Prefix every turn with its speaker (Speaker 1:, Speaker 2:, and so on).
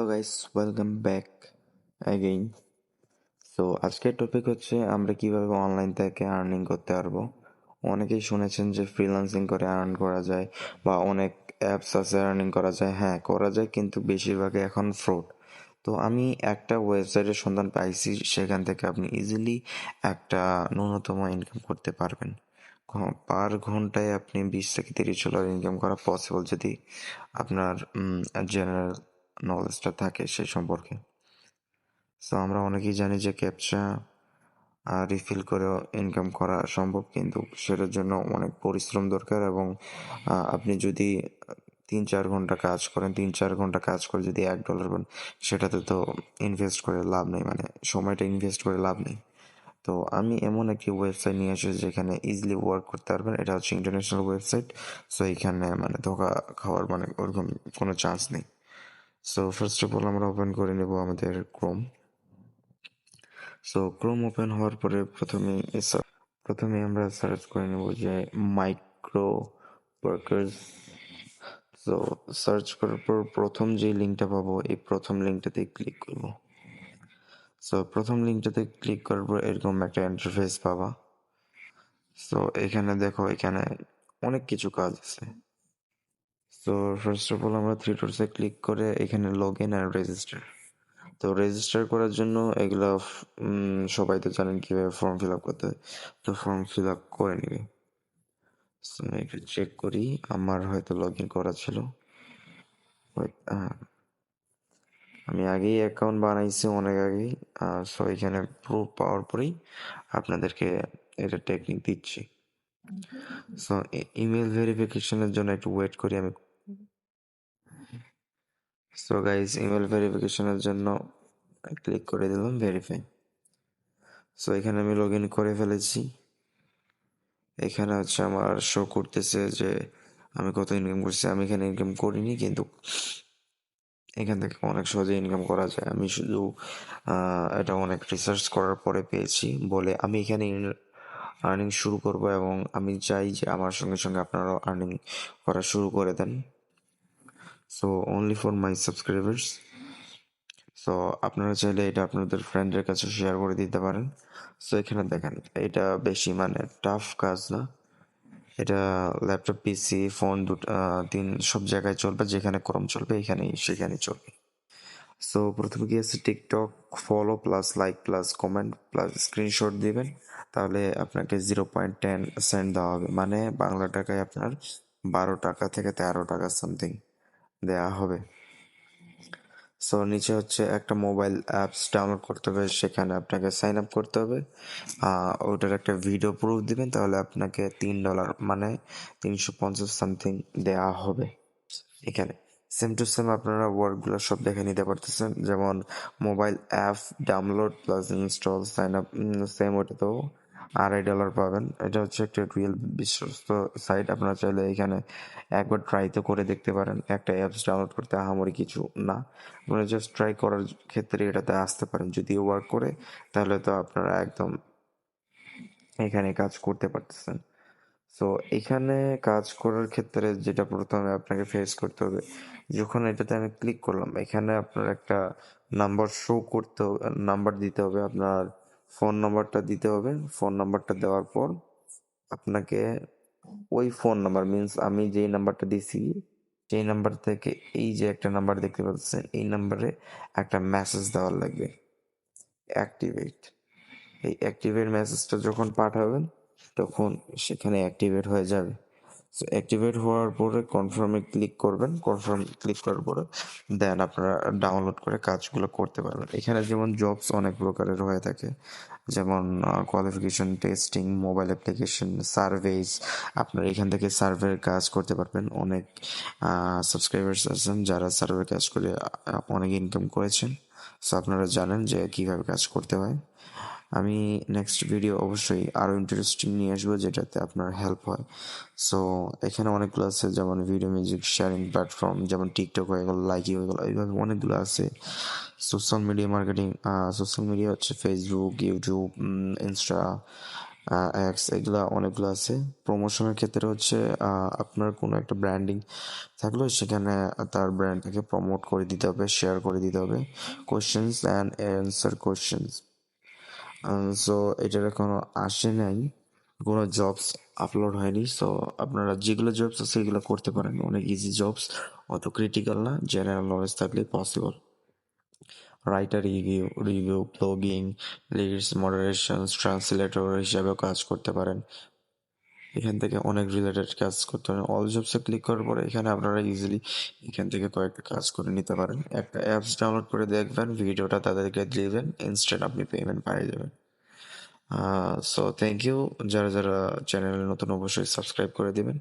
Speaker 1: Hello guys, welcome back again. আজকের topic হচ্ছে আমরা কিভাবে অনলাইন থেকে আর্নিং করতে পারবো। অনেকেই শুনেছেন যে ফ্রিল্যান্সিং করে আর্ন করা যায় বা অনেক অ্যাপস আছে আর্নিং করা যায়। হ্যাঁ, করা যায়, কিন্তু বেশিরভাগই এখন ফ্রড। তো আমি একটা ওয়েবসাইটের সন্ধান পাইছি, সেখান থেকে আপনি ইজিলি একটা ন্যূনতম ইনকাম করতে পারবেন। পার ঘন্টায় আপনি 20 থেকে 30 ডলার ইনকাম করা পসিবল, যদি আপনার জেনারেল নলেজটা থাকে সেই সম্পর্কে। আমরা অনেকেই জানি যে ক্যাপচা রিফিল করেও ইনকাম করা সম্ভব, কিন্তু সেটার জন্য অনেক পরিশ্রম দরকার। এবং আপনি যদি 3-4 ঘন্টা কাজ করেন, 3-4 ঘন্টা কাজ করে যদি $1 পান, সেটাতে তো ইনভেস্ট করে লাভ নেই, মানে সময়টা ইনভেস্ট করে লাভ নেই। তো আমি এমন একটি ওয়েবসাইট নিয়ে এসেছি যেখানে ইজিলি ওয়ার্ক করতে পারবেন। এটা হচ্ছে ইন্টারন্যাশনাল ওয়েবসাইট। এখানে মানে ধোকা খাওয়ার মানে ওরকম কোনো চান্স নেই। ফার্স্ট অফ অল আমরা ওপেন করে নেব আমাদের ক্রোম। ক্রোম ওপেন হওয়ার পরে প্রথমে আমরা সার্চ করে নেব যে মাইক্রো ওয়ার্কার্স। সার্চ করার পর প্রথম যে লিঙ্কটা পাবো, এই প্রথম লিঙ্কটাতে ক্লিক করব। প্রথম লিঙ্কটাতে ক্লিক করার পর এরকম একটা ইন্টারফেস পাবা। এখানে দেখো, এখানে অনেক কিছু কাজ আছে। ফার্স্ট অফ অল আমরা থ্রি ডটসে ক্লিক করে এখানে লগ ইন আর রেজিস্টার। রেজিস্টার করার জন্য এগুলো সবাই তো জানেন কিভাবে ফর্ম ফিল আপ করতে হয়। ফর্ম ফিল আপ করে নিবে। আমি একটু চেক করি, আমার হয়তো লগ ইন করা ছিল। আমি আগেই অ্যাকাউন্ট বানাইছি, অনেক আগেই। এখানে প্রুফ পাওয়ার পরেই আপনাদেরকে এটা টেকনিক দিচ্ছি। ইমেল ভেরিফিকেশনের জন্য একটু ওয়েট করি আমি। গাইজ, ইমেল ভেরিফিকেশনের জন্য ক্লিক করে দিলাম ভেরিফাই। এখানে আমি লগ ইন করে ফেলেছি। এখানে হচ্ছে আমার শো করতেছে যে আমি কত ইনকাম করছি। আমি এখানে ইনকাম করিনি, কিন্তু এখান থেকে অনেক সহজে ইনকাম করা যায়। আমি শুধু এটা অনেক রিসার্চ করার পরে পেয়েছি বলে আমি এখানে আর্নিং শুরু করব, এবং আমি চাই যে আমার সঙ্গে সঙ্গে আপনারাও আর্নিং করা শুরু করে দেন। Only for my subscribers. আপনারা চাইলে এটা আপনাদের ফ্রেন্ডের কাছে শেয়ার করে দিতে পারেন। এখানে দেখেন, এটা বেশি মানে টাফ কাজ না। এটা ল্যাপটপ, পিসি, ফোন তিন সব জায়গায় চলবে। যেখানে ক্রোম চলবে সেখানেই চলবে। প্রথমে কি আছে, TikTok follow plus like plus comment plus screenshot দিবেন, তাহলে আপনাকে 0.10 দেওয়া হবে, মানে বাংলা টাকায় আপনার 12 টাকা থেকে 13 টাকা সামথিং দেওয়া হবে। নিচে হচ্ছে একটা মোবাইল অ্যাপস ডাউনলোড করতে হবে, সেখানে আপনাকে সাইন আপ করতে হবে। ওটার একটা ভিডিও প্রুফ দিবেন, তাহলে আপনাকে $3 মানে 350 সামথিং দেওয়া হবে। এখানে সেম টু সেম আপনারা ওয়ার্কগুলো সব দেখে নিতে পারতেছেন, যেমন mobile app download plus install sign up, same ওটাতেও $2.5 পাবেন। এটা হচ্ছে একটা রিয়েল বিশ্বস্ত সাইট। আপনারা চাইলে এখানে একবার ট্রাই তো করে দেখতে পারেন। একটা অ্যাপস ডাউনলোড করতে আহামরি কিছু না, আপনারা জাস্ট ট্রাই করার ক্ষেত্রে এটাতে আসতে পারেন। যদি ওয়ার্ক করে, তাহলে তো আপনারা একদম এখানে কাজ করতে পারতেছেন। এখানে কাজ করার ক্ষেত্রে যেটা প্রথমে আপনাকে ফেস করতে হবে, যখন এটাতে আমি ক্লিক করলাম, এখানে আপনার একটা নাম্বার শো করতে হবে, নাম্বার দিতে হবে, আপনার ফোন নাম্বারটা দিতে হবে। ফোন নাম্বারটা দেওয়ার পর আপনাকে ওই ফোন নাম্বার, মিনস আমি যেই নাম্বারটা দিছি সেই নাম্বার থেকে এই যে একটা নাম্বার দেখতে পাচ্ছেন, এই নাম্বারে একটা মেসেজ দেওয়ার লাগবে, অ্যাক্টিভেট। এই অ্যাক্টিভেট মেসেজটা যখন পাঠাবেন, তখন সেখানে অ্যাক্টিভেট হয়ে যাবে। অ্যাক্টিভেট হওয়ার পরে কনফার্মে ক্লিক করবেন। কনফার্ম ক্লিক করার পরে দেন আপনারা ডাউনলোড করে কাজগুলো করতে পারবেন। এখানে যেমন জবস অনেক প্রকারের হয়ে থাকে, যেমন qualification testing, mobile application, surface. আপনারা এখান থেকে সার্ভের কাজ করতে পারবেন। অনেক সাবস্ক্রাইবার্স আছেন যারা সার্ভের কাজ করে অনেক ইনকাম করেছেন। আপনারা জানেন যে কীভাবে কাজ করতে হয়। আমি নেক্সট ভিডিও অবশ্যই আরও ইন্টারেস্টিং নিয়ে আসবো, যেটাতে আপনার হেল্প হয়। এখানে অনেকগুলো আছে, যেমন ভিডিও মিউজিক শেয়ারিং প্ল্যাটফর্ম, যেমন টিকটক হয়ে গেল, লাইকি হয়ে গেল, এইভাবে অনেকগুলো আছে। Social media marketing, social media হচ্ছে ফেসবুক, ইউটিউব, ইনস্টা, অ্যাডস এগুলা অনেকগুলো আছে। প্রমোশনের ক্ষেত্রে হচ্ছে আপনার কোনো একটা ব্র্যান্ডিং থাকলেও সেখানে তার ব্র্যান্ডটাকে প্রমোট করে দিতে হবে, শেয়ার করে দিতে হবে। Questions and answer questions, so এটার এখনো আসে নাই, কোনো জবস আপলোড হয়নি। সো আপনারা যেগুলো জবস আছে এগুলো করতে পারেন, অনেক ইজি জবস, অত ক্রিটিক্যাল না, জেনারেল নলেজ থাকলে possible. Writer, review, blogging, leads, moderation, translator হিসাবেও কাজ করতে পারেন। এখান থেকে অনেক রিলেটেড কাজ করতে পারেন। অল জবসে ক্লিক করার পরে এখানে আপনারা ইজিলি এখান থেকে কয়েকটা কাজ করে নিতে পারেন। একটা অ্যাপস ডাউনলোড করে দেখবেন, ভিডিওটা তাদেরকে দিবেন, ইনস্ট্যান্ট আপনি পেমেন্ট পেয়ে যাবেন। সো থ্যাংক ইউ, যারা যারা চ্যানেলে নতুন অবশ্যই সাবস্ক্রাইব করে দিবেন।